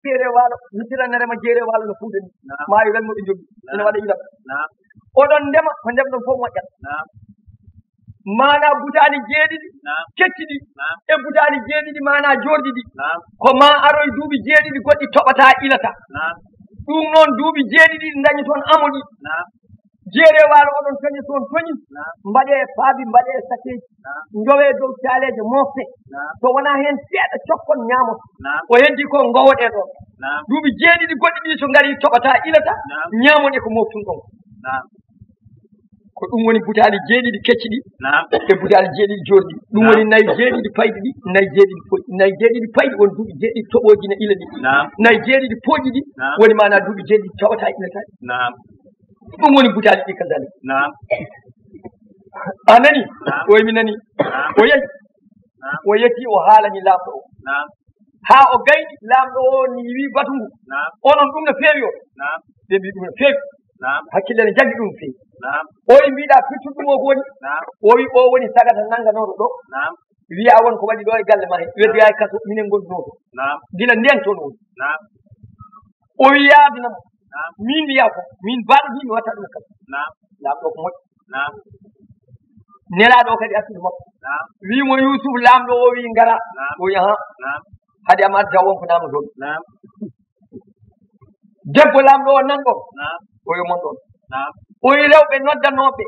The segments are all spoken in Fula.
jeere waalo misiranere ma jeere waalo no fuudani maayo welmo ɓe jogi ene waɗa ilab oɗon ndema ko ndemɗon fof moƴƴat mana butaali jeeɗiɗi kecciɗi e butaali jeeɗiɗi mana jorɗiɗi ko ma aroye duuɓi jeeɗiɗi goɗɗi toɓata ilata ɗum noon duuɓi jeeɗiɗi dañi toon amoɗi jeere waalo oɗon toñi toon toñi mbaɗe paabi mbaɗe sakeji jowe dow caaleje mofte so wona hen seeɗa cokkon ñamoto o heddi ko gowoɗe ɗon duuɓi jeeɗiɗi goɗɗi ɗi so ngari toɓata ilata ñamone ko moftun ɗon ko ɗum woni butaali jeeɗiɗi kecciɗi e butaali jeeɗiɗi jorɗi ɗum woni nayi jeeɗiɗi payɗi ɗi nayi jeeɗiɗi poƴƴi nayi jeeɗiɗi payɗi woni duuɓi jeeɗiɗi toɓoji ne ila ɗi nayi jeeɗiɗi pooƴi ɗi woni mana duuɓi jeeɗiɗi toɓata ilataɗi ɗum woni butaali ɗi kadalik a nani oy mi nani o yehi o yetti o haalani laamɗo o haa o gayɗi laamɗo o ni wi batungu onon ɗum no feewi o ɓe mbi ɗum no feewi hakkille ne jaggi ɗum feewi oyi mbiɗa firtu ɗum o ko woni o wi o woni sagata nannganoɗo ɗo wiya won ko waɗi ɗo e galle ma he weddoya e kaso minen gondunoto gila nden toon woni o wi yaadinamo min wiya ko min baɗo ni mi watta ɗum kadi laamɗo ko moƴƴi nelaɗo kadi artude makko wimo Yusuf laamɗo o wi ngara o wi ha hade am adda wonko namdoɗo debbo laamɗo o nan ɗon o wi mon ɗon o wi rewɓe noddanoɓe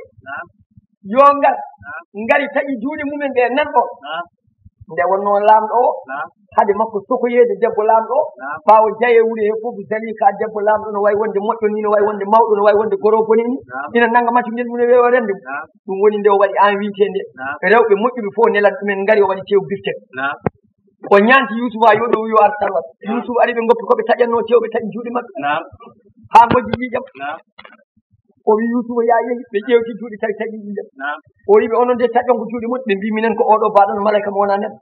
yo ngar ngari taƴi juuɗe mumen ɓe nan ɗon nde wonno laamɗo o hade makko sokoyeede debbo laamɗo o ɓaawo jaye wuri he fof dali ka debbo laamɗo no wayi wonde moƴƴo ni no wayi wonde mawɗo no wayi wonde goro boni ni ina nanga maccu ngel mum e weewa rende mum ɗum woni nde o waɗi an wiitende rewɓe moƴƴuɓe fof nelan ɗumen ngari o waɗi tew bifte o ñaanti Yusufa yo ɗo yo ar tarwat Yusuf ari ɓe goppi koɓe taƴatno tew ɓe taƴi juuɗe maɓɓe haa gojji ƴiƴam o wi Yusufa ya yehi ɓe ƴewti juuɗe tawi taƴi ƴiƴam o wi ɓe onon de taƴon ko juuɗe mon ɓe mbi minen ko oɗo baɗono malayka mo wona neɗɗo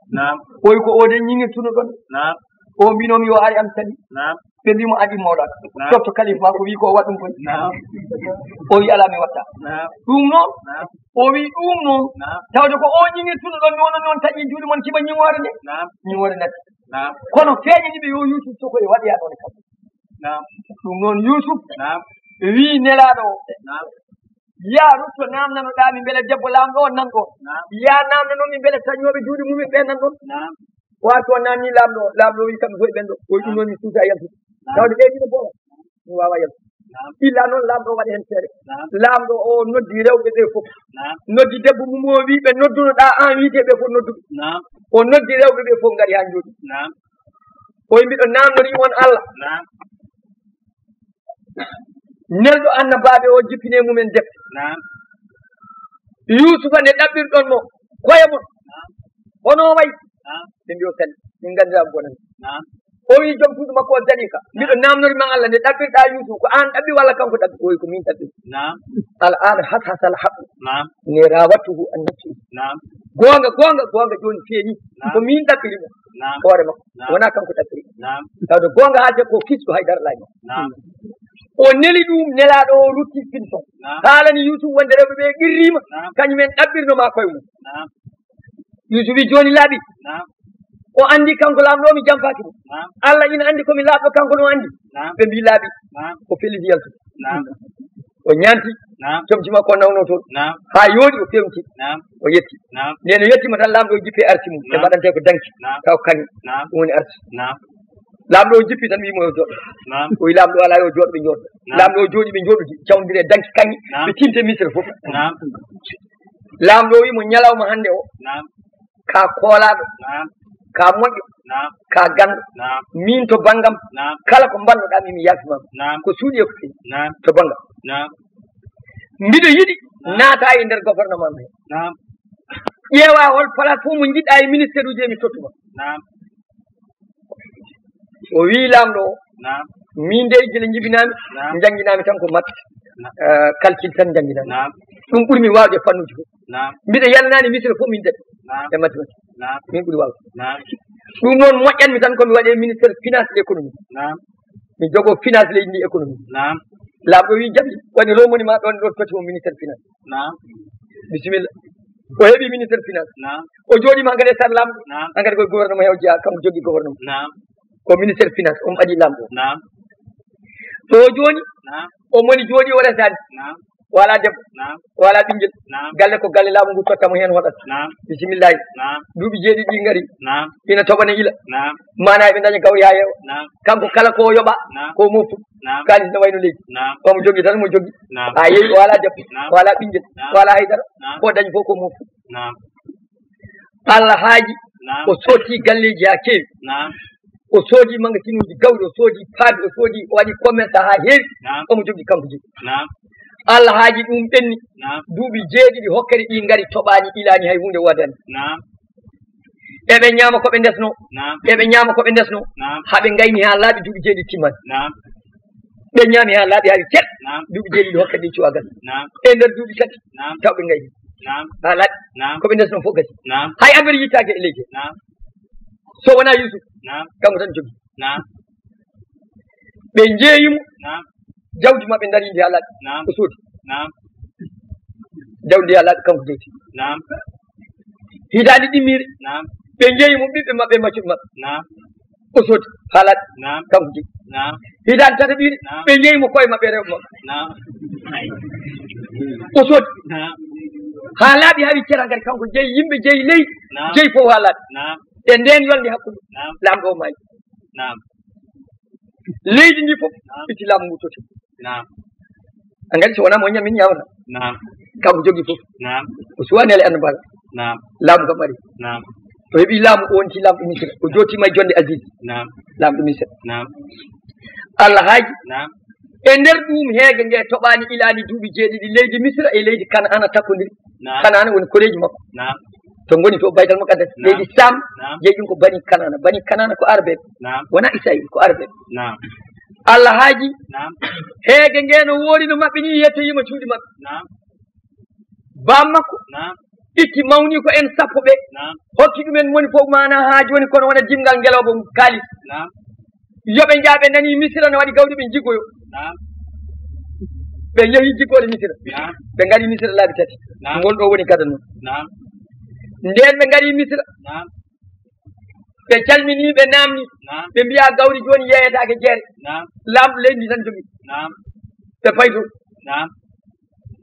o wi ko o de ñiŋirtuno ɗon o mbinomi yo ari am sali ɓe mbimo aɗi mawɗaka tofto kalif ma ko wi ko waɗ ɗum koy o wi ala mi watta ɗum noon o wi ɗum noon tawde ko o ñiŋirtuno ɗon mi wono noon taƴi juuɗe mon kiɓa ñiŋore nde ñiŋore natti kono feeñaniɓe yo Yusuf soko e waɗoya ɗon kam ɗum noon Yusuf wi nelaɗo o ya rutto namnanoɗami beele debbo laamɗo o nan ɗon ya namnanomi beele tañoɓe juuɗe mumen ɓe nan ɗon wato namni laamɗo wi kamɓe fof e ɓen ɗo o wi ɗum noon mi suusa yaltude tawde ɓeyɗiɗo bola mi wawa yaltude illa noon laamɗo o waɗa hen feere laamɗo o noddi rewɓe ɓe fof noddi debbo mum o wi ɓe noddunoɗa an wiiteɓe fof nodduɓe o noddi rewɓe ɓe fof ngari ha jooɗi o wi mbiɗo namnori on Allah nelɗo annabaɓe o jippine mumen defte Yusufa nde ɗaɓɓirɗon mo koye mon hono wayi ɓe mbi o sali min gandiraɓe bonani o wi joom suudu makko o dalika mbiɗo namnori man Allah nde ɗaɓɓirɗa Yusuf ko an ɗaɓɓi walla kanko ɗaɓɓi o wi ko min ɗaɓɓi ala an hasal haqqu ne rawattuhu an nafsi gonga joni feeñi ko min ɗaɓɓiri mo hoore makko wona kanko ɗaɓɓiri tawde gonga haalde ko kisko haydara laaj o neli ɗum nelaɗo o rutti finson haalani Yusuf wonde rewɓe ɓe qirrima kañumen ɗaɓɓirnoma koye mum Yusuf wi joni laaɓi o andi kanko laamɗo mi jamfaki ɗum Allah ina andi komi laaɓɗo kanko no andi ɓe mbi laaɓi o felliti yaltude o ñanti comci makko o nawno toon ha yooɗi o fewti o yetti ndeno yettima tan laamɗo o jippi arti mum ɓe mbaɗante ko danki taw kañum ɗum woni arti laamɗo o jippi tan wimo yo jooɗo o wi laamɗo ala yo jooɗo ɓe jooɗo laamɗo o jooɗi ɓe jooɗodi cawdiri e danki kañƴi ɓe timte misre fof laamɗo o wimo ñalawma hannde o ka koolaɗo ka moƴƴo ka ganɗo min to banggam kala ko mbannoɗa mimi yafimama ko suuɗi e ko feewi to banggam mbiɗo yiɗi naata e nder gouvernement me ƴeewa hol place fof mo jiɗɗa e ministére uji e mi tottuma o wi laamɗo o min de gila jibinami jangguinami tan ko matte calcul tan jangguinami ɗum ɓuurmi wawde fannuji fof mbiɗa yalnani misre fof min deɗe e mathématique min ɓuuri wawde ɗum noon moƴƴanmi tan komi waɗe ministére finance et économie mi jogo finance leydi ndi économie laamɗo wi jaɓi woni romoni ma ɗon ɗo totimo ministére finance bisimilla o heeɓi ministére finance o jooɗima engrais sar laamɗo engrais koye gouvernement hew jeeya kanko jogui gouvernement ko ministére finance adi lamɗo نعم to joni نعم o moni jodi o resani نعم wala debbo نعم wala ɓinguel نعم galle ko galle laamu ngu tottamo hen hoɗata نعم bisimillahi نعم duuɓi jeeɗiɗi ɗi ngari نعم ina toɓana ila نعم mana ɓe daña gawri ha yeewa نعم kanko kala ko yoɓa نعم ko moftu نعم kalis ne wayno leydi نعم omo jogui tan mo jogui نعم ha yeeyi wala debbo نعم wala ɓinguel نعم wala haydara نعم ko dañi fof ko moftu نعم Allah haaji نعم o sotti galleji ha kewi نعم o soodi magasin uji gawɗi o soodi paabi o soodi o waɗi commerce ha heewi نعم omo jogui kanko jeyi نعم Allah haaji ɗum ɓenni نعم duuɓi jeeɗiɗi hokkere ɗi ngari toɓani ilani hay hunde wodani نعم eɓe ñaama koɓe ndesno نعم eɓe ñaama koɓe ndesno نعم haɓe gayni ha laaɓi duuɓi jeeɗiɗi timmani نعم ɓe ñaami ha laaɓi haari ket نعم duuɓi jeeɗiɗi hokkere ɗi cuwa gasi نعم e nder duuɓi tati نعم taw ɓe gayni نعم ha laaɓi نعم koɓe ndesno fof gasi نعم hay affaire yittake e leydi نعم so wona Yusuf نعم kanko tan jogui نعم ɓe jeeyimo نعم jawdi maɓɓe daridi ha laaɓi نعم o soodi نعم jawdi ha laaɓi kanko jewti نعم hitande ɗimmire نعم ɓe jeeyimo ɓiɓɓe maɓɓe maccuɓe maɓɓe نعم o soodi ha laaɓi نعم kanko jeyi نعم hitande tataɓire نعم ɓe jeeyimo koye maɓɓe rewɓe maɓɓe نعم o soodi نعم ha laaɓi hawi cera gari kanko jeyi yimɓe jeyi leydi نعم jeyi fof ha laaɓi نعم e nden yolde hakkude نعم lamɗo o maayi نعم leydi ndi fof itti laamu ngu toti نعم a gandi so wona mo ñamin ñawata نعم kanko jogui fof نعم o suwani ele annabaga نعم laamu kam ari نعم o heeɓi laamu o wonti lamɗo misira o jotima e jonde Aziz نعم lamɗo misira نعم Allah haaji نعم e nder ɗum heege nge toɓani ilani duuɓi jeeɗiɗi leydi misira e leydi Kana'ana takkodiri نعم Kana'ana woni koleji makko نعم to goni to baytal muqaddas نعم. leydi Sam نعم jeyi ɗum ko bani Kana'ana ko arabeɓe نعم wona Israil ko arabeɓe نعم Allah haaji نعم heege nge no woori no maɓɓe ni yettoyima cuuɗi maɓɓe نعم bam makko نعم itti mawni ko en sappo ɓe نعم hokki ɗumen woni fof mana ha joni kono wona jimgal ngeloba kaalis نعم yoɓe jaaɓe nani misira no waɗi gawɗi ɓe jiggoyo نعم ɓe yeehi jiggode misira نعم ɓe ngari misira laabi tati نعم ngol ɗo woni gada noon نعم nden ɓe ngari misira نعم ɓe calmini ɓe namni نعم ɓe mbiya gawri joni yeeyetake jeere نعم lamɗo leydi ndi tan jogui نعم ɓe payto نعم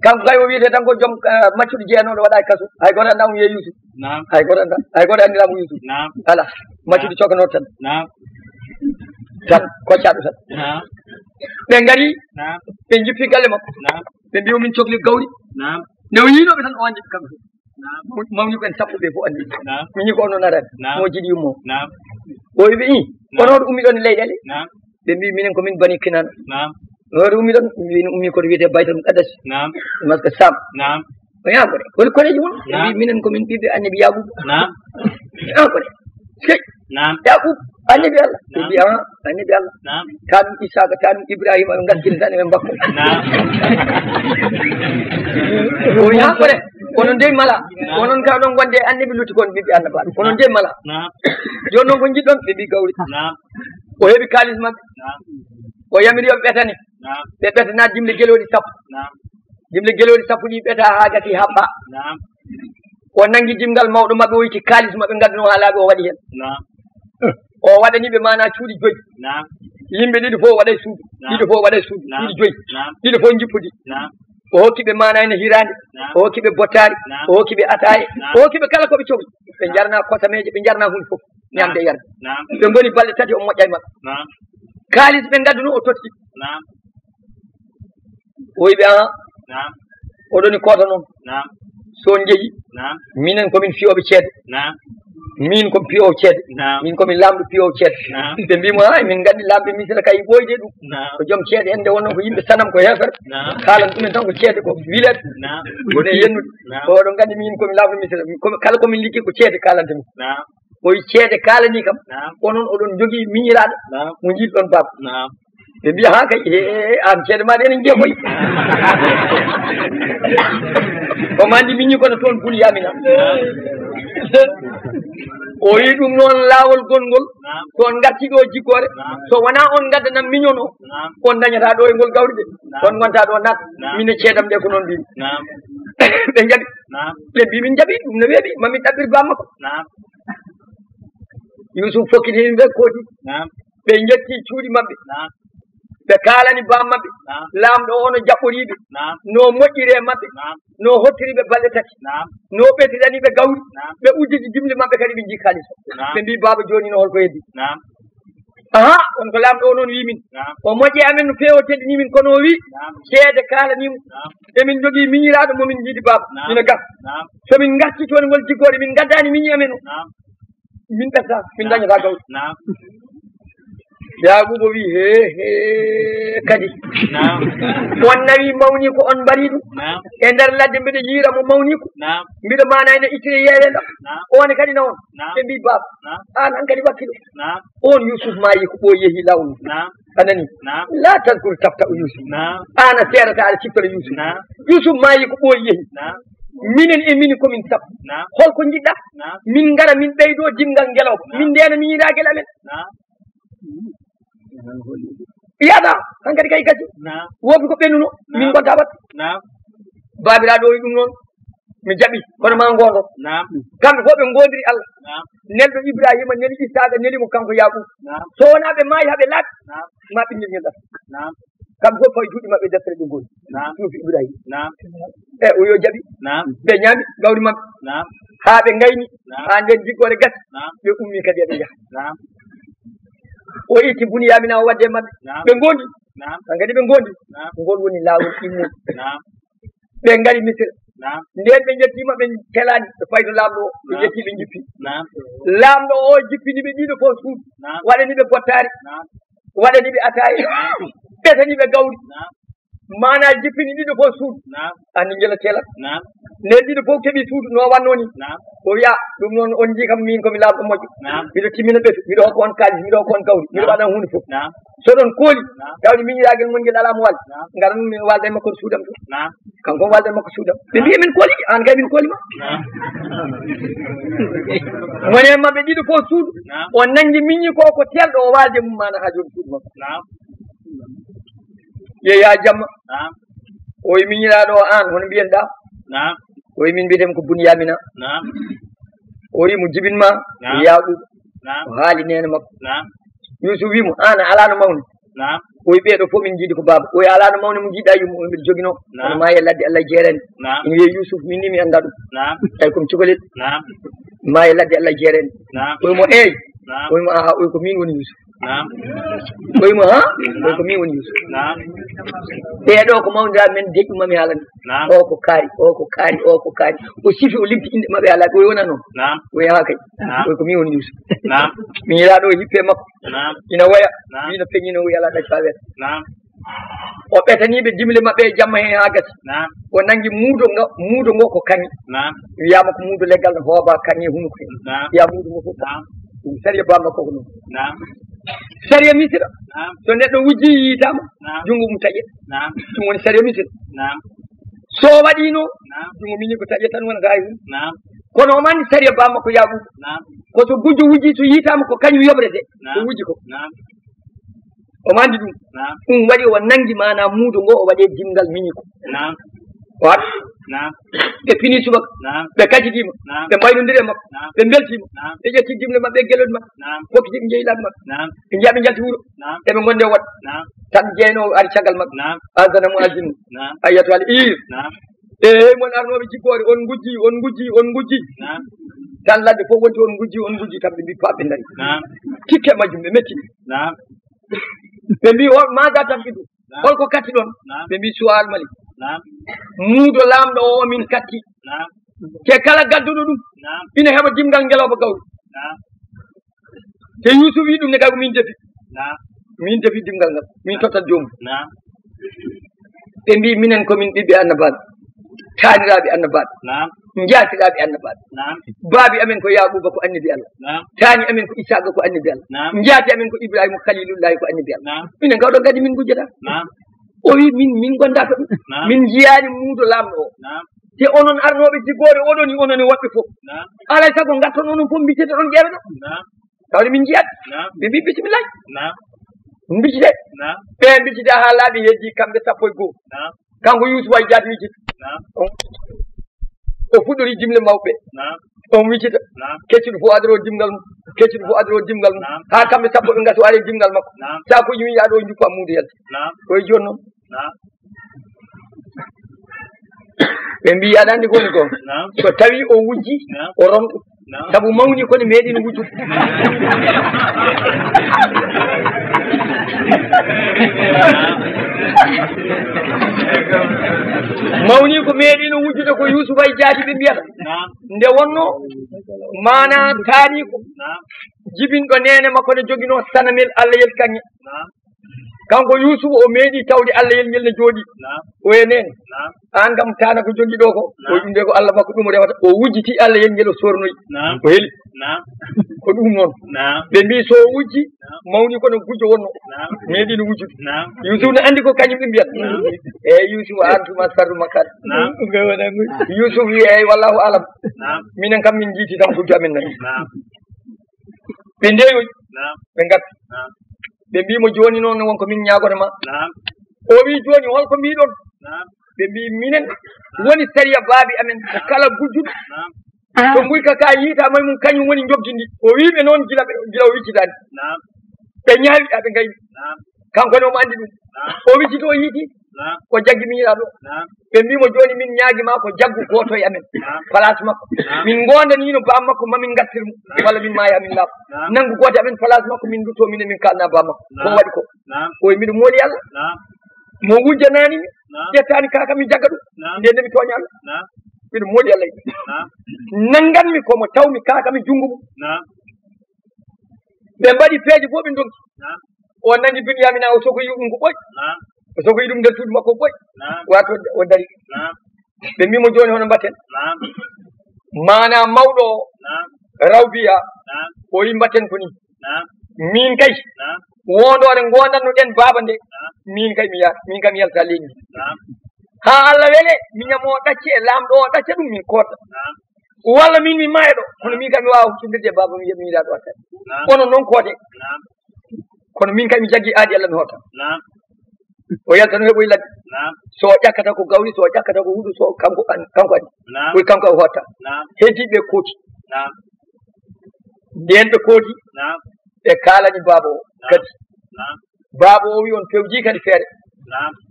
kanko kay o wiyete tan ko joom maccuɗo jeenoɗo waɗa e kaso hay goto anda mo wiye Yusuf نعم hay goto anda hay goto andiramu Yusuf نعم ala maccuɗo cokanoto tan نعم tan koccaɗo tan نعم ɓe ngari نعم ɓe jippi galle makko نعم ɓe mbiyo min cohli gawri نعم nde o yiinoɓe tan o andi kamɓe نعم mawni ko en sappo ɓe fof andi نعم min yi ko ono narani نعم mo jiɗi yummo نعم o wiɓe i onoɗo ummi ɗon e leyɗele نعم ɓe mbi minen komin bani kinana نعم onoɗo ummi ɗon min ummi koto wiyete baytal muqaddas نعم maska Sam نعم o yankore holi koreji won ɓe نعم mbi minen komin ɓiɓɓe annabi Yaquba نعم yankore sey نعم Yaqub annabi Allah ɓe mbi a annabi Allah نعم ta ɗum Isaka ta ɗum Ibrahima ɓe gaskini tan eɓe mbakko نعم o yankore onon dey mala onon ka ɗon gonde annabi lutti kon ɓiɓɓe annabaɓe onon dey mala نعم joni noon ko jiɗɗon ɓe mbi gawri نعم o heeɓi kalis maɓɓe نعم o yamiri yoɓe ɓetane نعم ɓe ɓetana dimle geloɗi sappo نعم dimle geloɗi sappo ɗi ɓeta ha gati haɓɓa نعم o nangi dimgal mawɗo maɓɓe o yiti kalis maɓɓe gadduno ha laaɓi o waɗi hen نعم o waɗaniɓe mana cuuɗi joyyi نعم yimɓe ɗiɗi fof waɗay suudu ɗiɗi fof waɗay suudu نعم ɗiɗi joyyi نعم ɗiɗi fof jippudi نعم o hokkiɓe mana ene hirande نعم o hokkiɓe bottari نعم o hokkiɓe ataye نعم o hokkiɓe kala koɓe cohli ɓe jarna kosameje ɓe jarna hunde fof ñamde e yarde نعم ɓe goni balɗe tati o moƴƴa e maɓɓe نعم kalis ɓe gadduno o totti نعم o wiɓe a نعم oɗoni koota noon نعم son jeeyi نعم minen komin fiyoɓe ceede نعم min komi piyowo ceede نعم min komin lamɗo piyowo ceede نعم ɓe mbimo ha min gandi lamɓe misira kay ɓoyde ɗum نعم ko joom ceede en nde wonno ko yimɓe sanam ko heefere نعم kalan ɗumen tan ko ceede ko wilet نعم woni yennude نعم oɗon gandi min komi lamɗo misira kala komin liggi ko ceede kalantemi نعم o wi ceede kalani kam نعم onon oɗon jogui miñiraɗo نعم mo jiɗɗon baba نعم ɓe mbiya ha kay an ceede maɗa enen jeeya koy komo andi miñi kono toon buli yamina o wi ɗum noon laawol gongol نعم toon garti ɗo jiggore نعم so wona on gaddanam miñon o نعم on dañata ɗo e ngol gawri de on gonta ɗo nat نعم min e ceedam ɗe ko noon mbimi نعم ɓe jaɓi نعم ɓe mbi min jaɓi ɗum no weeɓi mamin ɗaɓɓir bamma ko نعم Yusuf fokkiti yimɓe kooti نعم ɓe jetti cuuɗi maɓɓe ɓe kaalani bam maɓɓe laamɗo ono jaɓɓoriɓe no moƴƴiri e maɓɓe no hottiriɓe balɗe tati no ɓetidaniɓe gawri ɓe uddidi dimle maɓɓe kadi ɓe jii kalis ɓe mbi baba joni no holko heddi aha on ko laamɗo o noon wimin o moƴƴi amen no feewo teddini min kono o wi seede kaalanimo emin jogii miñiraɗo momin jiidi baba ina gas somin garti toon ngol jiggore min gaddani miñi amen o min ɓetta min dañata gawri Yaquba wi he kadi on nawi mawni ko on mbari ɗum e nder ladde mbiɗa yiira mo mawni ko mbiɗa manayno ittire yeewe ɗam on kadi na on ɓe mbi baba an an kadi wakkilo on Yusuf maayi ko ɓooyi yeehi lawnu anani la tadkur tafta o Yusuf an a seerata aɗa cippere Yusuf Yusuf maayi ko ɓooyi yeehi minen e min komin sappo holko jiɗɗa min ngara min ɓeydo dimgal ngelaw min ndena min yiɗa guel amen yaɗa han kadi kay gasi woɓi ko ɓennuno min gonta watta babiraɗo wi ɗum noon mi jaɓi kono ma gondo kamɓe fof ɓe gondiri Allah nelɗo Ibrahima neli Isaaka nelimo kanko Yaquba so wona ɓe maayi haɓe laaɓi ma ɓinngel ngel ɗam kamɓe fof fawi juuɗe maɓɓe deftere ɓe goni suufi Ibrahima e o yo jaɓi ɓe ñaami gawri maɓɓe haa ɓe gayni ha nden jiggore gasi ɓe ummi kadi eɓe jaha o itti Buniyamina o wadde maɓɓe ɓe gondi han kadi ɓe gondi ngol woni laawol immol ɓe ngari Misra nden ɓe jettima ɓe telani ɓe fayto laamɗo o ɓe jetti ɓe jippi laamɗo o jippini ɓe ɗiɗo fof suudu waɗani ɓe bottari waɗani ɓe ataye ɓetani ɓe gawri mana jippini ɗiɗo fof suudu andi jela telat nden ɗiɗo fof keeɓi suudu no wanno ni o wiya ɗum noon on jii kam min komi laamɗo moƴƴo mbiɗo timmina ɓeto mbiɗo hokko on kalis mbiɗo hokko on gawri mbiɗo waɗan hunde fof so ɗon kooli gawri miñiragel mon ngel alamo wal ngaran min walda e makko to suudam to kanko walda e makko suudam ɓe mbi min kooli an kay min koolima mone maɓɓe ɗiɗo fof suudu o nangi miñi ko ko telɗo o walde mum mana ha joni suudu makko yeeya jamma o wi miñiraɗo o an hono mbiyenɗa o wi min mbiyetemi ko Buniyamina o wi mo jibinma Yaquba o haali nene makko Yusuf wimo an a alano mawni o wi ɓeeɗo fof min jiidi ko baba o wi alano mawni mo jiiɗa yummo o mbiɗa jogino ono maayi e ladde Allah jeerani ina wiye Yusuf min ni mi annda ɗum tawi komi cukalel maayi e ladde Allah jeerani o wimo eyi o wimo aha o wi ko min woni Yusuf o wimo ha o wi ko min woni Yusuf ɓeeɗo ko mawdira men deƴƴumami haalani o ko kaari o ko kaari o ko kaari o sifi o limti inde maɓɓe haalaaɓe o wi wona noon o wi ha kay o wi ko min woni Yusuf min yiraɗo o hippe makko ina woya wino peñino o wi ala ɗac fa weeta o ɓetaniɓe dimle maɓɓe e jamma hen ha gasi o nangi muudo ngo ko kaŋi wiyama ko muudo leggal no hooba kaŋi hunuko hen wiya muudo ngo fof ɗum sariya bamma koko noon sariya Misra so neɗɗo wujji yitama junngo mum taƴet ɗum woni sariya Misra so waɗino junngo mini ko taƴet tan wonata hay hunde kono o mandi sariya bamma ko Yaquba koso gujjo wujji so yitama ko kañum yoɓrete ko wujji ko o mandi ɗum ɗum waɗi o nangi mana muudo ngo o waɗe dimgal mini ko wat ɓe fini subaka ɓe kaccitima ɓe mbaynodiri e makko ɓe beltima ɓe ƴetti dimle maɓɓe e guelɗe maɓɓe hokkiti ɓe jeeyilaɓe maɓɓe ɓe jiya ɓe jalti wuuro eɓe gonde waɗ tan jeynowo ari caggal maɓɓe alsanamo aljinu ayyato al ir mon arnoɓe jiggore on gujji tan ladde fof wonti on gujji tan ɓe mbi paɓe dari tikke majjum ɓe metti ɓe mbi maga tampiɗu holko katti ɗon ɓe mbi suwal mali muudo laamɗo o min katti te kala gadduɗo ɗum ina heɓa dimgal ngeloba gawri te Yusuf wi ɗum ne kay ko min defi dimgal ngal min tottat jomum ɓe mbi minen komin ɓiɓɓe annabaɓe taaniraɓe annabaɓe jaatiraɓe annabaɓe baabi amen ko Yaquba ko annabi Allah taani amen ko Isaaka ko annabi Allah jaati amen ko Ibrahima khalilullahi ko annabi Allah minen gawɗo gadi min gujjata o wi min gondata ɗum min jiyani muudo lamɗo o te onon arnoɓe jiggore oɗon ni onon e woɓɓe fof alay saago gatton onon fof biccete ɗon ƴeewe ɗo tawde min jiyat ɓe mbi bisimillahi biccite ɓe biccite ha laaɓi heddi kamɓe sappo e goho kanko Yusufa e jaati wiccita o fuɗɗori dimle mawɓe on wiccita keccuɗo fof adoro dimgal mum kecciɗo fof adoro dimgal mum ha kamɓe sappo ɓe gati o ari dimgal makko sakuji mi yiya ɗo juppa muudo yalti koye joni noon ɓe mbi aɗa andi koni ko so tawi o wujji o romɗo sabu mawni kone meeɗino wujjude mawni ko meeɗino wujjude ko Yousufa e jaati ɓe mbiyata nde wonno mana taani ko jibinɗo nene makko ne joguino sanamel Allah yel kanŋe kanko Yousufa o meeɗi tawde Allah yel ngel ne jooɗi o e nene an kam tana ko jogi ɗo ko o ɗum de ko Allah makko ɗum rewata o wujjiti Allah yel ngel o sornoyi o heli ko ɗum noon ɓe mbi so wujji mawni kono gujjo wonno meeɗino wujjude Yousufa ne andi ko kañum ɓe mbiyata eyyi Yousufa antuma sardu makkade Yousufa wi eyyi wallahu alam minen kam min jiiti tan gujjo amen nani ɓe ndeyoyi ɓe gatti ɓe mbimo joni noon wonko min ñagone ma o wi joni holko mbiɗon ɓe mbi minen woni sariya baabi amen ko kala gujjuɗo so guyka ka yiitama mum kañum woni jobdindi o wiɓe noon gila o wiccitani ɓe ñaawi aɓe gayni kankone omo andi ɗum o wiccito o yiiti ko jaggi mi yiɗa ɗo ɓe mbimo joni min ñaaguima ko jaggu goto e amen place makko min gondanino bam makko mamin gartir mum walla min maya min laaɓa nanggu goto amen place makko min dutto minen min kalna bam makko ko waɗi ko oye mbiɗo mooli Allah mo wujjanani mi ƴettani kaka mi jagga ɗum ndende mi tooña Allah mbiɗo mooli Allah nanganmi komo tawmi kaka mi jungo mum ɓe mbaɗi peeje fof ɓe donki o nangi Binyamina o sogoyi ɗum ko ɓoy o sogoyi ɗum nder suudu makko ɓoy wato o dari ɓe mbimo joni hono mbatten mana mawɗo o Rawbiya o wi mbatten ko ni min kay wondore gondanno ɗen baba nde min kay mi yaata min kam yalta leydi ha Allah wele mi ñamo ɗacce e lamɗo o ɗacca ɗum min kodda walla min mi maayo ɗo kono min kam mi wawa cumdirde baba mi yiɗa ɗo atta kono noon koode kono min kay mi jaggi aadi Allah mi hotta o yalta no heɓoy ladde so ƴakkata ko gawri so ƴakkata ko huuɗo so kanko andi koye kanko o hotta heddiɓe kooti nden ɓe kooti ɓe kalani baba o kadi baba o wi on pewji kadi feere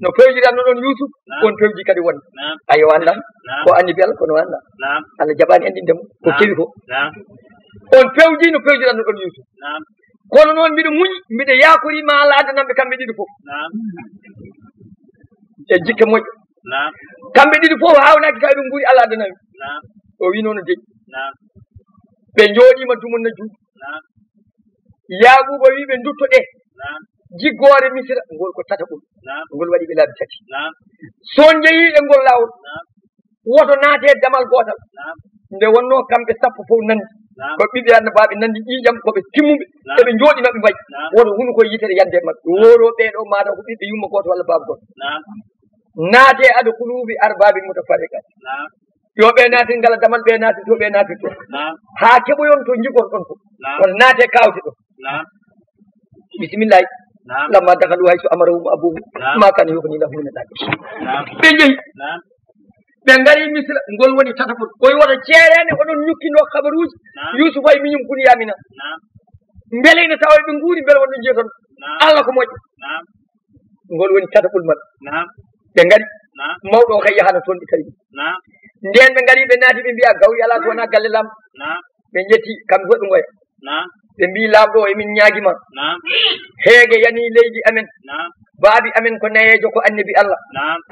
no pewjiranno ɗon Yusuf on pewji kadi wonde ayo anda ko annabi Allah kono anda Allah jaɓani andinde mum ko kewi ko on pewji no pewjiranno ɗon Yusuf kono noon mbiɗo muñi mbiɗo yakorima Allah addanamɓe kamɓe ɗiɗi fof e jikke moƴƴo kamɓe ɗiɗi fof hawnaki tawi ɓe guuri Allah addanami o wi noon no deƴƴi ɓe jooɗima dumunna juuɗe Yaquba wi ɓe duttoɗe jiggore Misra ngol ko tataɓol ngol waɗi ɓe laabi tati son jeeyiɗe ngol lawol woto naate damal gotal nde wonno kamɓe sappo fof nandi ko ɓiɓɓe annabaɓe nandi ƴiƴam koɓe timmuɓe eɓe jooɗinoɓe mbayi woto huno koye yitere yande mabɓe woro ɓeɗo mata ko ɓiɓɓe yumma goto walla baba goto naate aɗa kulubi arbabi mutafarriqat yo ɓe naati ngala damal ɓe naati to ɓe naati to ha keɓoyon to jigorɗon ko kono naate kawte ɗo bisimillahi lamma dakalu hayso amarahum abuhu ma kana yuhni lahum min al-adi ɓe jeeyi ɓe ngari Misra ngol woni tatapol koye woto ceerene oɗon ñukkino habaruji Yusufa e miñum Bunyamina beele ine tawa ɓe nguuri beele wonɗo jeeton Allah ko moƴƴo ngol woni tatapol maɓɓe ɓe ngari mawɗo o kay yahano toon ɓe tawi nden ɓe ngari ɓe naati ɓe mbiya gawri ala to wona galle lamɗo ɓe jetti kamɓe fof ɓe ngoya ɓe mbi lamɗo o emin ñaaguima heege yani leydi amen baabi amen ko nayejo ko annabi Allah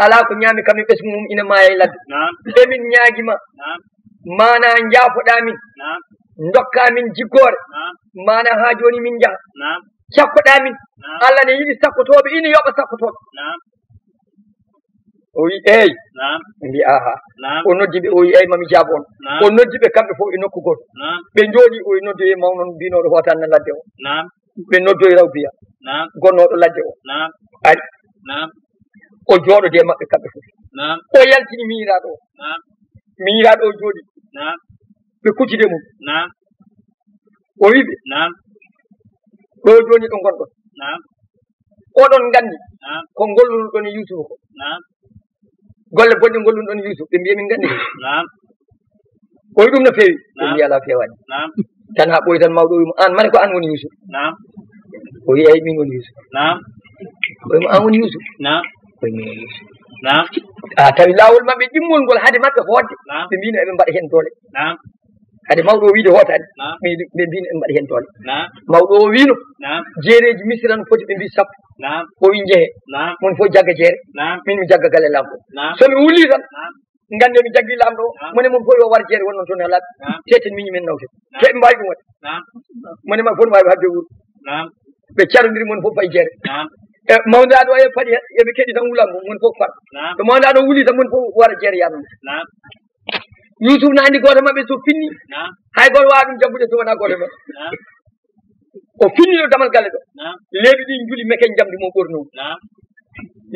ala ko ñaami kamɓe ɓesgu mum ina maaya e ladde emin ñaaguima mana jaafoɗamin dokkamin jiggore mana ha joni min jaaha sakkoɗamin Allah ne yiɗi sakkotoɓe ina yoɓa sakkotoɓe o wi eyyi ɓe mbi aha o noddi ɓe o wi eyyi mami jaabo on o noddi ɓe kamɓe fof e nokku goto ɓe jooɗi o noddi e mawnon mbinoɗo hotanna ladde o ɓe noddoye Rawbiya gonnoɗo ladde o ari o jooɗode e maɓɓe kamɓe fof o yaltini miñiraɗo o miñiraɗo o jooɗi ɓe kuccide mum o wiɓe ɗo joni ɗo gonɗon oɗon gandi ko gollunoɗon e Yusufa ko golle bonɗe gollunoɗon Yusuf ɓe mbiya min gandi o wi ɗum no feewi ɓe mbiya ala fewani tan ha boy tan mawdo wi an mane ko an woni Yusuf Naam. o yi ay min woni Yusuf Naam. ko an woni Yusuf Naam. ko min woni Yusuf Naam. tawi lawol mabbe dimmol ngol hade mabbe hodde Naam. be mbino eɓe mbaɗa hen tole Naam. hade mawɗo o wiide hotade Naam. ɓe mbino eɓe mbaɗa hen tole Naam. mawɗo o wino Naam. jeereji misira no foti ɓe mbi sappo Naam. o wi jeehe Naam. mon fof jagga jeere Naam. min mi jagga galle lamɗo Naam. somi wuli tan Naam. gande mi jaggi lamɗo Naam. mone mon fof yo war jeere wonnon toon halaɓe Naam. teten miñi men nawten Naam. keɓe mbawi ɗum waɗe Naam. mone ma fof no wawi habde wuuro Naam. ɓe carodiri mon fof fay jeere Naam. e mawdaɗo e faɗi eɓe keɗi tan wulango mon fof far Naam. to mawdaɗo wuli tan mon fof wara jeere yaɗum Naam. Yusuf na andi goto mabɓe so finni Naam. hay goto wawa ɗum jabbude so wona goto mabɓe Naam. o finni ɗo damal galle ɗo Naam. leeɓi ɗi juli meken jamdi mo ɓorno Naam.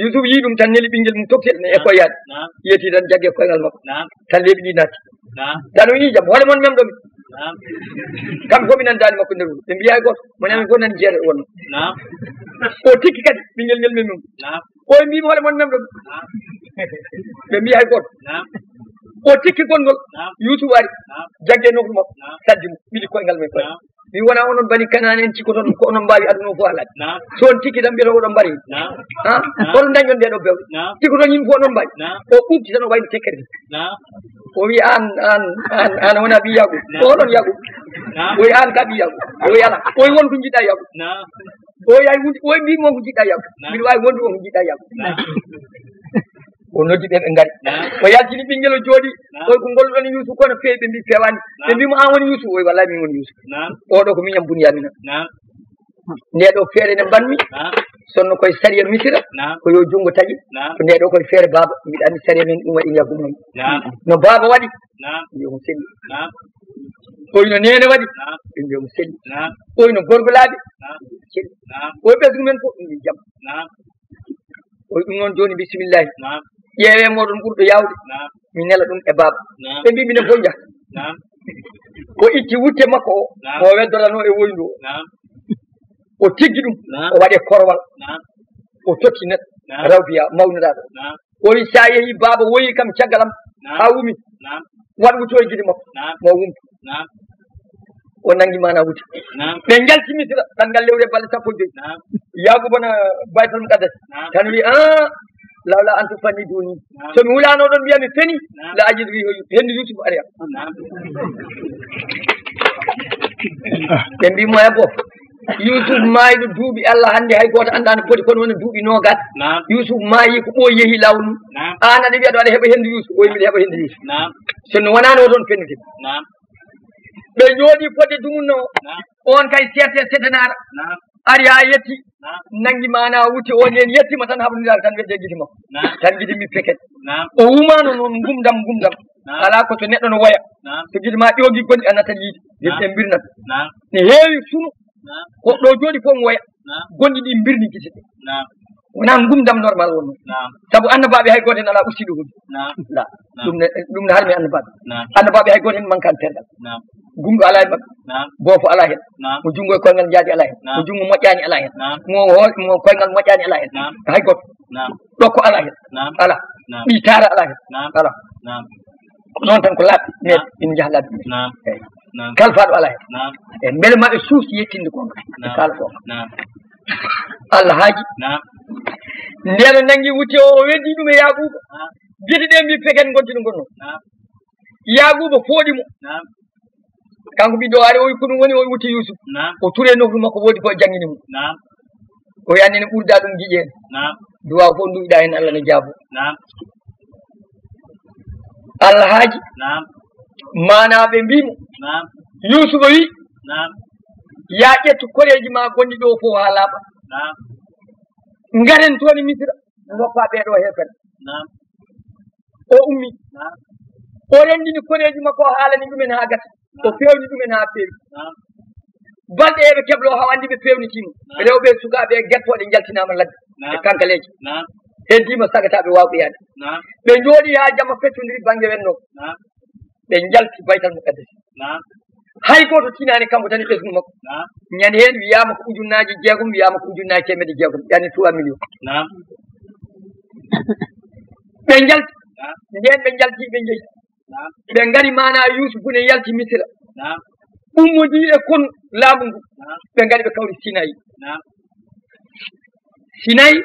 Yusuf yi ɗum tan neli ɓinguel mum toktel ne e koyade Naam. yeti tan jagge koyngal makko Naam. tan leeɓi ɗi natti Naam. tan o yi jaam hoole mon memɗomi Naam. kamɓe fof mi nandani makko nder wuro ɓe mbiya goto moni amin fof nani jeere wonno Naam. o tikki kadi ɓinguel ngel min mum Naam. o mbimi hoole mon memɗomi Naam. ɓe mbiya hay goto Naam. o tikki gonngol Naam. Yusuf ari Naam. jagge nokku makko Naam. saddi mo ɓiɗi koyngal men koye Naam. mi wona onon bani kanane en cikkoton ko onon mbawi aduna o fof halade Naam. so on tikki tan mbiyata oɗon mbari Naam. ha oɗon dañon nde ɗo bewɗe Naam. cikkoton yimɓe fof onon mbawi Naam. o ɓufti tan o wayno tekkere Naam. o wi an wona ɓi yagu ko oɗon yagu Naam. o wi an ka ɓi yagu o wi ala o wi wonko jiɗɗa yagu Naam. o wi ay o wi mbimi wonko jiɗɗa yagu mbiɗa wawi wondu wonko jiɗɗa yagu Naam. o noddi ɓe ɓe ngari Naam. o yaltini ɓinguel o jooɗi Naam. oy ko golluɗon Yusuf kono feewi ɓe mbi fewani ɓe mbimo an woni Yusuf o wi wallahi min woni Yusuf Naam. oɗo ko miñam buniyamina Naam. nde ɗo feere nde mbanmi Naam. sonno koye sariya misira Naam. ko yo junngo taƴi Naam. ko nde ɗo koye feere baaba mbiɗa andi sariya men ɗum waɗi yaggu mum Naam. no baaba waɗi Naam. mbiyomo selli Naam. oy no nene waɗi Naam. ɓe mbiyomo selli Naam. oy no gorgolaaɓe Naam. selli Naam. oy ɓesgu men fof ɗum mbi jam Naam. oy ɗum noon joni bisimillahi Naam. ƴeewe moɗon ɓurɗo yawde Naam. mi nela ɗum e baaba Naam. ɓe mbi minen fof jaha Naam. o itti wutte makko o Naam. o weddorano e woyndu o Naam. o tiggi ɗum Naam. o waɗe korwal Naam. o totti neɗɗo Naam. rawbiya mawniraɗo Naam. o wi sa yeehi baaba woyi kam caggalam Naam. ha wumi Naam. waɗ wutoye guiɗi makko Naam. mo wumtu Naam. o nangi mana wuti Naam. ɓe jalti misira tan ngal lewre balɗe sappo e joyyi Naam. yaago bona baytal muqaddas Naam. tan wi lawla an to fanni duni Naam. somi wulano ɗon mbiya mi feni Naam. la ajidu wi hendu Yusuf ari am Naam. ɓe mbimo e bo Yusuf maayiɗo duuɓi Allah hannde hay goto annda no foti kono woni duuɓi nogas Naam. Yusuf maayi ko ɓooyi yeehi lawol mum Naam. an aɗa wiya ɗo aɗa heɓa hendu Yusuf o wi mbiɗa heɓa hendu Yusuf Naam. sinno wonano o toon fennete Naam. ɓe jooɗi fodde dumunno Naam. on kay serte sedanara Naam. ari ha yetti Naam. nangi mana wuti on en yettima tan habnidar tan wedde guidi makko Naam. tan guidi mi peket Naam. o wumano noon gumdam Naam. ala ko to neɗɗo no woya Naam. so guidi ma ƴoogi gonɗi a natat yiide yimɓe mbirnat Naam. ne heewi sunu Naam. ko ɗo jooɗi fof mo woya Naam. gonɗi ɗi mbirni gite ɗe Naam. wona gumdam normal wonno Naam. saabu annabaɓe hay goto en ala ustiɗo hunde Naam. la ɗum ne harmi annabaɓe Naam. annabaɓe hay goto en mankani terɗal Naam. gumɗo ala e maɓɓe Naam. boofo ala hen Naam. mo jungo e koyngal jaadi ala hen Naam. mo jungo moƴƴani ala hen Naam. mo koyngal moƴƴani ala hen Naam. hay goto Naam. ɗokko ala hen Naam. ala Naam. ɓi tara ala hen Naam. ala Naam. ko noon tan ko laaɓi mais ina jaha laaɓi Naam. eyyi Naam. kalfaɗo ala hen Naam. e beele maɓe suusi yettinde gonga e Naam. kala foof Naam. Allah haaji Naam. ndeno nangi wutte o weddi ɗum e yaguba Naam. gueɗe ɗe mbi peken gontino gonno Naam. yaguba fooɗimo Naam. kanko ɓiɗɗo ari o wi ko ɗum woni o wutti Yusuf Naam. o ture nofru makko woodi ko jangini mo Naam. o wi annene ɓurda ɗum giƴen Naam. duwaw fof duwiɗa hen Allah ne jaabo Naam. Allah haaji Naam. manaɓe mbimo Naam. Yusufa wi Naam. ya ƴettu koreji ma gonɗi ɗo fof ha laaɓa Naam. garen toon e misira goppa ɓeeɗo hefen Naam. o ummi Naam. o rendini koreji makko o haalani ɗumen ha gasa o fewni ɗumen ha feewi Naam. balɗe eɓe keblo haw andi ɓe fewnitima rewɓe sukaɓe guettoɗe jaltinama ladde e kankaleji Naam. heddima sagataɓe wawɓe yaade Naam. ɓe jooɗi ha jamma fettodiri banggue wenno Naam. ɓe jalti baytal muqaddas Naam. hay goto tinani kanko tan e ɓesgu makko Naam. ñande hen wiyama ko ujunnaji jeegom wiyama ko ujunnaji temedde jeegom yani 3 millions Naam. ɓe jalti Naam. nden ɓe jalti ɓe jeeyi Naam. ɓe ngari mana Yusufu ne yalti misira Naam. ummodi e kon laamu ngu ɓe ngari ɓe kawri Sinayi Sinayi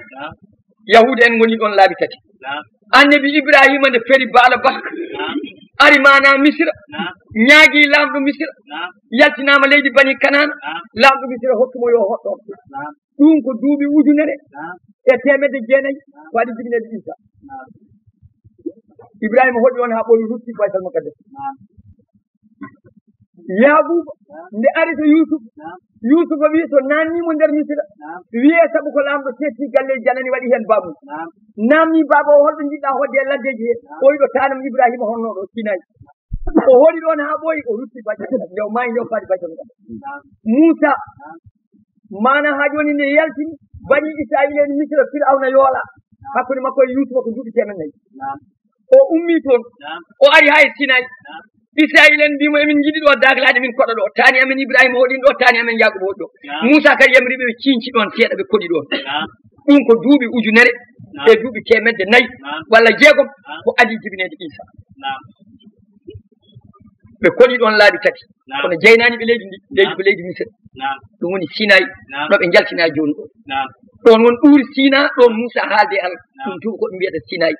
yahude en ngoni ɗon laabi tati annabi Ibrahima nde feri baala bakka ari mana Misra ñaagi lamɗo Misra yaltinama leydi bani Kanana lamɗo Misra hokkimo yo hoɗɗo ɗum ko duuɓi ujunere e 900 waɗi jibinede Isa Ibrahima hoɗi on ha ɓoyi rutti Baytal Muqaddas Yaquba nde ari to Yusufa wi to nannimo nder Misra wiye sabu ko lamɗo tetti galleji janani waɗi hen babum namni baba o holɗo jiɗɗa hodde e laddeji he o wiɗo tanam Ibrahima honnoɗo Sinayi o hoɗi ɗon ha ɓooyi o rutti Baytal Muqaddas nde o maayi nde o faadi Baytal Muqaddas Moussa mana ha joni nde yaltini bani Israilen Misra Fir'auna yoola hakkude makko e Yusufa ko duuɓi 4 o ummi toon o ari ha e Sinayi Israilen mbimo emin jiɗi ɗo daglade min koɗo ɗo tani amen Ibrahima hoɗin ɗo tani amen Yaquba hoɗi ɗo Moussa kadi yamriɓe ɓe cinci ɗon seeɗa ɓe koɗi ɗon ɗum ko duuɓi ujunere e duuɓi 400 walla 6 ko adi jibinede Isa ɓe koɗi ɗon laabi tati kono jeynani ɓe leydi ndi leydi ko leydi Misra ɗum woni Sinayi ɗo ɓe jaltina joni ɗo ɗon won ɗuuri Sina ɗon Moussa haalde Allah ɗum tuba ko ɓe mbiyata Sinayi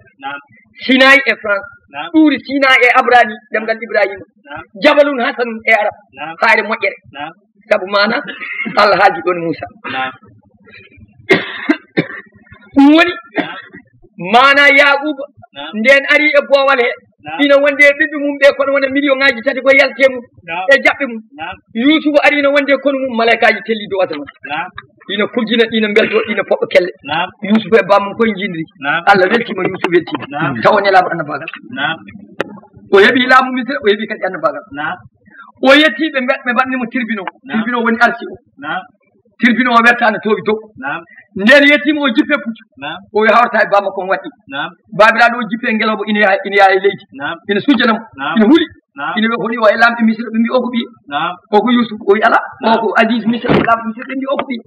Sinayi e France ɗuuri Sina e Abrani ɗemgal Ibrahima jabalun hasanun e arab haare moƴƴere sabu mana Allah haaldi ɗon Moussa ɗum woni mana Yaquba nden ari e boowal he ina wonde ɓiɓɓe mum ɓe kono wona million ngaji 3 ko yalte mum e jaɓɓe mum Yusufu ari ina wonde kono mum malaikaji telli dow asama ina kurjina ina belto ina poɓɓo kelle Yusufu e bamum koye jindiri Allah weltima Yusufu weltima taw o nelaɓo annabagal o heeɓi laamu Misra o heeɓi kadi annabagal o yetti ɓe mbaɗnimo tribunal woni arsi o tribunal o wertano toowi dow nden yettima o jippe puccu o wi hawrata e bamma kon waɗɗi babiraɗo o jippe e ngeloba ina yaha e leydi ina sujjanamo ina huuli ina wi hoɗi o e lamɓe Misra ɓe mbi o ko ɓiye o ko Yusuf o wi ala o ko Aziz Misra lamɓe Misra ɓe mbi o ko ɓiye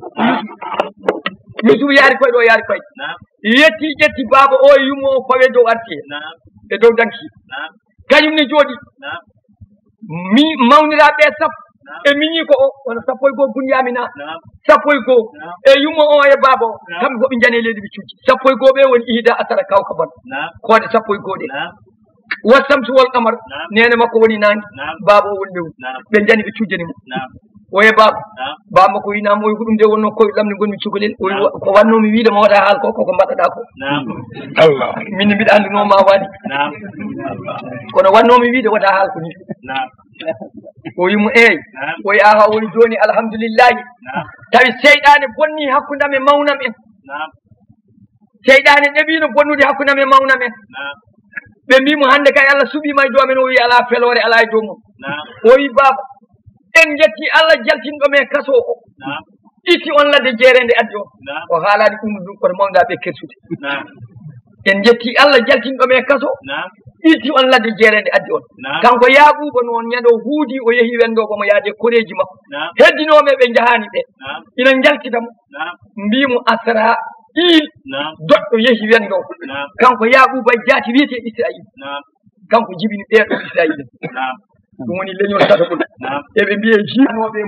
Yusuf yaari koye ɗo yaari koye yetti ƴetti baba o e yummo o fawe dow arti e dow danki kañum ne jooɗi mi mawniraɓe sappo e miñi ko o wona 11 Bunyamina 11 e yummo o e baba o kamɓe fof ɓe jani leydi ɓe cuuji 11 ɓe woni Ida Asara Kawka Ban koode 11 ɗe wasamtu wol Qamar nene makko woni nangi baba o woni lewru ɓe jani ɓe cuujani mo o e baba makko winama o wi ko ɗum de wonno koye lamde gonmi cukalel o wi ko wannomi wiide ma waɗa haal ko koko mbaɗɗaɗa ko Allah min mbiɗa andunoma waɗi kono wannomi wiide waɗa haal ko ni o wimo eyi o wi aha woni joni alhamdulillahi tawi seyɗane bonni hakkudam e mawnam en seyɗane ɗeɓino bonnude hakkudam e mawnam en ɓe mbimo hande kay Allah suɓima e dow men o wi ala felore ala e dow mum o wi baba en jetti Allah jaltinɗo men kaso o itti on ladde jeerende addi o o haalani ɗum ɗum kono mawdaɓe kersude en jetti Allah jaltinɗo men kaso itti on ladde jeerende addi on kanko Yaquba noon ñande o huudi o yeehi wendo komo yaade koreji makko heddinoɓe ɓe jahani ɓe ina jaltitamo mbimo Asra il doɗɗo yeehi wendo kanko Yaquba jaati wiyete Israil kanko jibini ɓeeɗo Israil ɗum woni leñol tataɓol eɓe mbiye jinoɓe